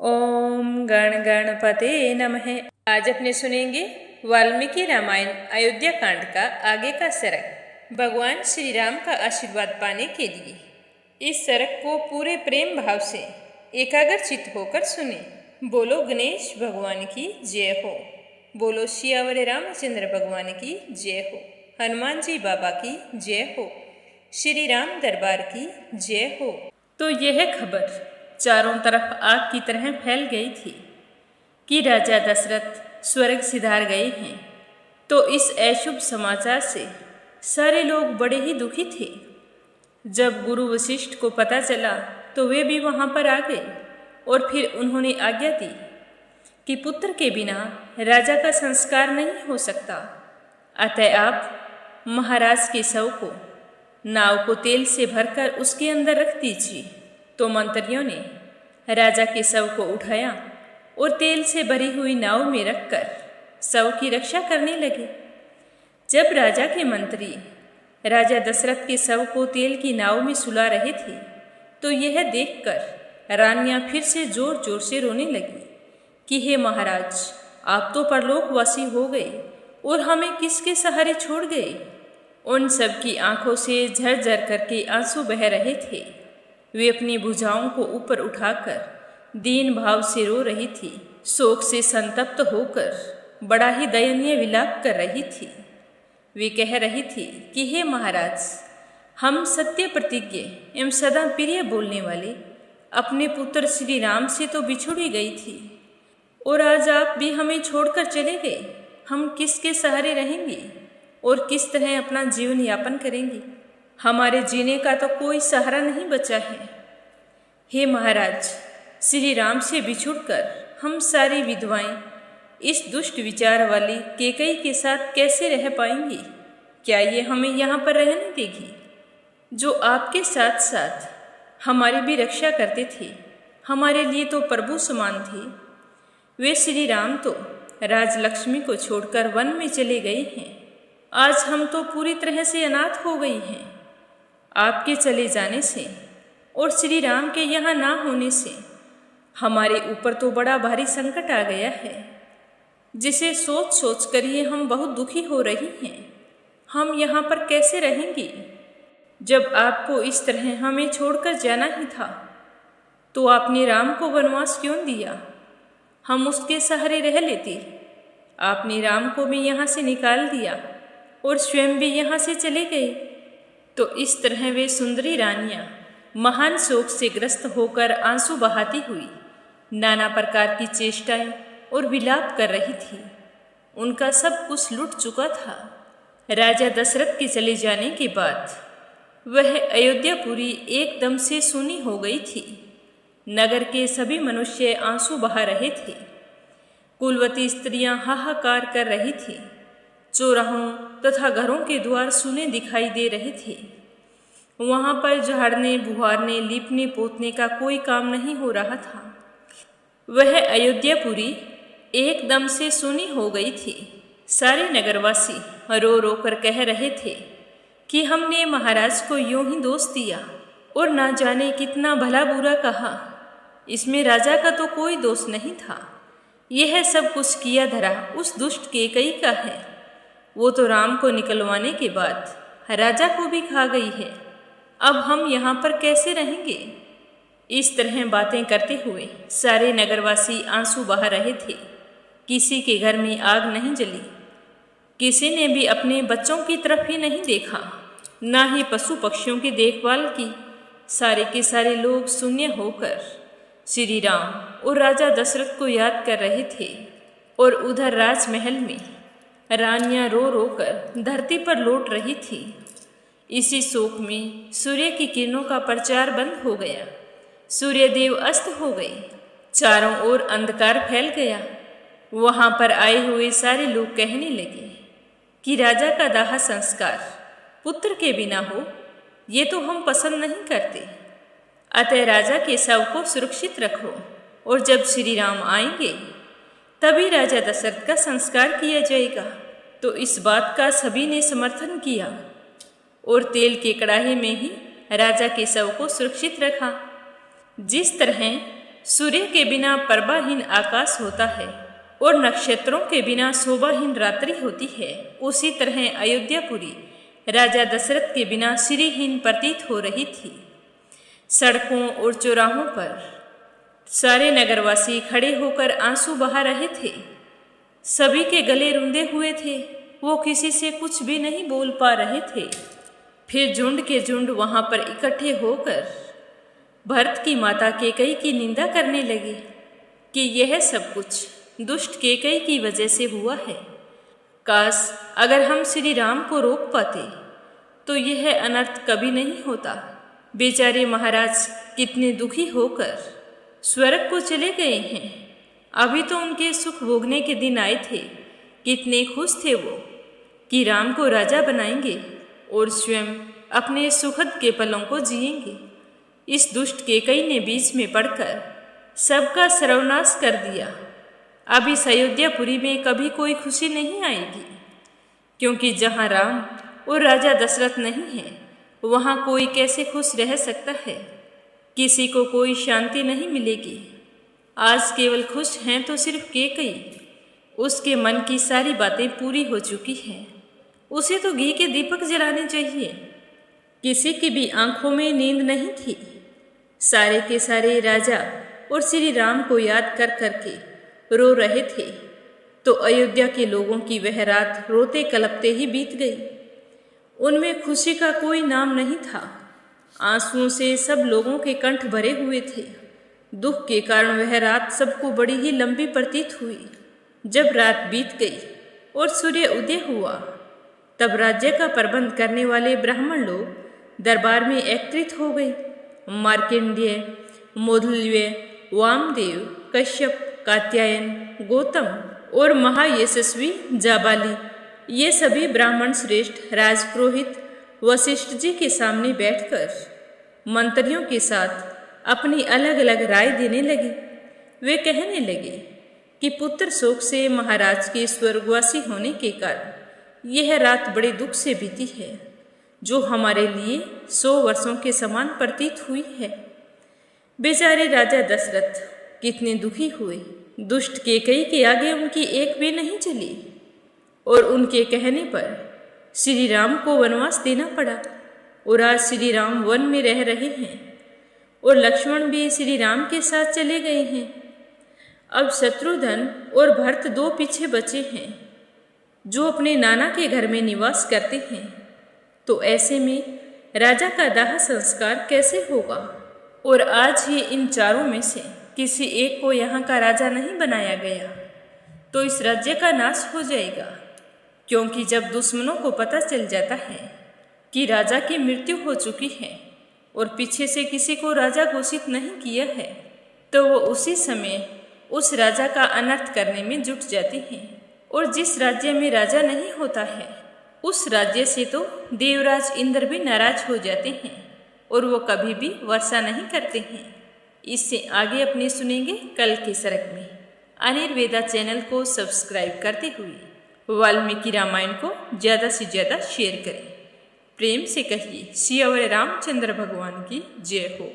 ओम गण गणपते नमः। आज अपने सुनेंगे वाल्मीकि रामायण अयोध्या कांड का आगे का सरक। भगवान श्री राम का आशीर्वाद पाने के लिए इस सरक को पूरे प्रेम भाव से एकाग्रचित्त होकर सुने। बोलो गणेश भगवान की जय हो। बोलो सियावर रामचंद्र भगवान की जय हो। हनुमान जी बाबा की जय हो। श्री राम दरबार की जय हो। तो यह खबर चारों तरफ आग की तरह फैल गई थी कि राजा दशरथ स्वर्ग सिधार गए हैं। तो इस अशुभ समाचार से सारे लोग बड़े ही दुखी थे। जब गुरु वशिष्ठ को पता चला तो वे भी वहां पर आ गए और फिर उन्होंने आज्ञा दी कि पुत्र के बिना राजा का संस्कार नहीं हो सकता। अतः आप महाराज के शव को नाव को तेल से भरकर उसके अंदर रख दीजिए। तो मंत्रियों ने राजा के शव को उठाया और तेल से भरी हुई नाव में रखकर शव की रक्षा करने लगे। जब राजा के मंत्री राजा दशरथ के शव को तेल की नाव में सुला रहे थे तो यह देखकर रानियां फिर से जोर जोर से रोने लगी कि हे महाराज, आप तो परलोकवासी हो गए और हमें किसके सहारे छोड़ गए। उन सब की आंखों से झरझर करके आंसू बह रहे थे। वे अपनी भुजाओं को ऊपर उठाकर दीन भाव से रो रही थी। शोक से संतप्त होकर बड़ा ही दयनीय विलाप कर रही थी। वे कह रही थी कि हे महाराज, हम सत्य प्रतिज्ञ एवं सदा प्रिय बोलने वाले अपने पुत्र श्री राम से तो बिछुड़ ही गई थी और आज आप भी हमें छोड़कर चले गए। हम किसके सहारे रहेंगे और किस तरह अपना जीवन यापन करेंगे। हमारे जीने का तो कोई सहारा नहीं बचा है। हे महाराज, श्री राम से बिछुड़कर हम सारी विधवाएं इस दुष्ट विचार वाली कैकेयी के साथ कैसे रह पाएंगी। क्या ये हमें यहाँ पर रहने देगी? जो आपके साथ साथ हमारी भी रक्षा करते थे, हमारे लिए तो प्रभु समान थे। वे श्री राम तो राजलक्ष्मी को छोड़कर वन में चले गए हैं। आज हम तो पूरी तरह से अनाथ हो गई हैं। आपके चले जाने से और श्री राम के यहाँ ना होने से हमारे ऊपर तो बड़ा भारी संकट आ गया है, जिसे सोच सोच कर ही हम बहुत दुखी हो रही हैं। हम यहाँ पर कैसे रहेंगे? जब आपको इस तरह हमें छोड़कर जाना ही था तो आपने राम को वनवास क्यों दिया? हम उसके सहारे रह लेते। आपने राम को भी यहाँ से निकाल दिया और स्वयं भी यहाँ से चले गए। तो इस तरह वे सुंदरी रानियां महान शोक से ग्रस्त होकर आंसू बहाती हुई नाना प्रकार की चेष्टाएं और विलाप कर रही थी। उनका सब कुछ लुट चुका था। राजा दशरथ के चले जाने के बाद वह अयोध्यापुरी एकदम से सूनी हो गई थी। नगर के सभी मनुष्य आंसू बहा रहे थे। कुलवती स्त्रियां हाहाकार कर रही थी। चौराहों तथा घरों के द्वार सूने दिखाई दे रहे थे। वहां पर झाड़ने बुहारने लीपने पोतने का कोई काम नहीं हो रहा था। वह अयोध्यापुरी एकदम से सूनी हो गई थी। सारे नगरवासी रो रो कर कह रहे थे कि हमने महाराज को यूं ही दोष दिया और ना जाने कितना भला बुरा कहा। इसमें राजा का तो कोई दोष नहीं था। यह सब कुछ किया धरा उस दुष्ट कैकेयी का है। वो तो राम को निकलवाने के बाद राजा को भी खा गई है। अब हम यहाँ पर कैसे रहेंगे? इस तरह बातें करते हुए सारे नगरवासी आंसू बहा रहे थे। किसी के घर में आग नहीं जली। किसी ने भी अपने बच्चों की तरफ ही नहीं देखा, ना ही पशु पक्षियों की देखभाल की। सारे के सारे लोग शून्य होकर श्री राम और राजा दशरथ को याद कर रहे थे। और उधर राजमहल में रानियां रो रो कर धरती पर लौट रही थी। इसी शोक में सूर्य की किरणों का प्रचार बंद हो गया। सूर्यदेव अस्त हो गए। चारों ओर अंधकार फैल गया। वहां पर आए हुए सारे लोग कहने लगे कि राजा का दाह संस्कार पुत्र के बिना हो, ये तो हम पसंद नहीं करते। अतः राजा के शव को सुरक्षित रखो और जब श्री राम आएंगे तभी राजा दशरथ का संस्कार किया जाएगा। तो इस बात का सभी ने समर्थन किया और तेल के कड़ाहे में ही राजा के शव को सुरक्षित रखा। जिस तरह सूर्य के बिना प्रभाहीन आकाश होता है और नक्षत्रों के बिना शोभाहीन रात्रि होती है, उसी तरह अयोध्यापुरी राजा दशरथ के बिना श्रीहीन प्रतीत हो रही थी। सड़कों और चौराहों पर सारे नगरवासी खड़े होकर आंसू बहा रहे थे। सभी के गले रुंधे हुए थे, वो किसी से कुछ भी नहीं बोल पा रहे थे। फिर झुंड के झुंड वहां पर इकट्ठे होकर भरत की माता कैकेयी की निंदा करने लगे कि यह सब कुछ दुष्ट कैकेयी की वजह से हुआ है। काश अगर हम श्री राम को रोक पाते तो यह अनर्थ कभी नहीं होता। बेचारे महाराज कितने दुखी होकर स्वर्ग को चले गए हैं। अभी तो उनके सुख भोगने के दिन आए थे। कितने खुश थे वो कि राम को राजा बनाएंगे और स्वयं अपने सुखद के पलों को जिएंगे। इस दुष्ट कैकेयी ने बीच में पड़कर सबका सर्वनाश कर दिया। अब इस अयोध्यापुरी में कभी कोई खुशी नहीं आएगी, क्योंकि जहाँ राम और राजा दशरथ नहीं है वहाँ कोई कैसे खुश रह सकता है। किसी को कोई शांति नहीं मिलेगी। आज केवल खुश हैं तो सिर्फ कैकेयी। उसके मन की सारी बातें पूरी हो चुकी हैं। उसे तो घी के दीपक जलाने चाहिए। किसी की भी आंखों में नींद नहीं थी। सारे के सारे राजा और श्री राम को याद कर करके रो रहे थे, तो अयोध्या के लोगों की वह रात रोते कलपते ही बीत गई। उनमें खुशी का कोई नाम नहीं था। आंसुओं से सब लोगों के कंठ भरे हुए थे। दुख के कारण वह रात सबको बड़ी ही लंबी प्रतीत हुई। जब रात बीत गई और सूर्य उदय हुआ, तब राज्य का प्रबंध करने वाले ब्राह्मण लोग दरबार में एकत्रित हो गए। मार्कंडेय, मोधल्य, वामदेव, कश्यप, कात्यायन, गौतम और महायशस्वी जाबाली, ये सभी ब्राह्मण श्रेष्ठ राजपुरोहित वशिष्ठ जी के सामने बैठकर मंत्रियों के साथ अपनी अलग अलग राय देने लगे। वे कहने लगे कि पुत्र शोक से महाराज के स्वर्गवासी होने के कारण यह रात बड़े दुख से बीती है, जो हमारे लिए 100 वर्षों के समान प्रतीत हुई है। बेचारे राजा दशरथ कितने दुखी हुए। दुष्ट कैकेयी के आगे उनकी एक भी नहीं चली और उनके कहने पर श्री राम को वनवास देना पड़ा। और आज श्री राम वन में रह रहे हैं और लक्ष्मण भी श्री राम के साथ चले गए हैं। अब शत्रुघ्न और भरत 2 पीछे बचे हैं, जो अपने नाना के घर में निवास करते हैं। तो ऐसे में राजा का दाह संस्कार कैसे होगा? और आज ही इन चारों में से किसी एक को यहाँ का राजा नहीं बनाया गया तो इस राज्य का नाश हो जाएगा। क्योंकि जब दुश्मनों को पता चल जाता है कि राजा की मृत्यु हो चुकी है और पीछे से किसी को राजा घोषित नहीं किया है, तो वो उसी समय उस राजा का अनर्थ करने में जुट जाते हैं। और जिस राज्य में राजा नहीं होता है, उस राज्य से तो देवराज इंद्र भी नाराज हो जाते हैं और वो कभी भी वर्षा नहीं करते हैं। इससे आगे अपने सुनेंगे कल के सरग में। अनिर्वेदा चैनल को सब्सक्राइब करते हुए वाल्मीकि रामायण को ज़्यादा से ज़्यादा शेयर करें। प्रेम से कहिए सियावर रामचंद्र भगवान की जय हो।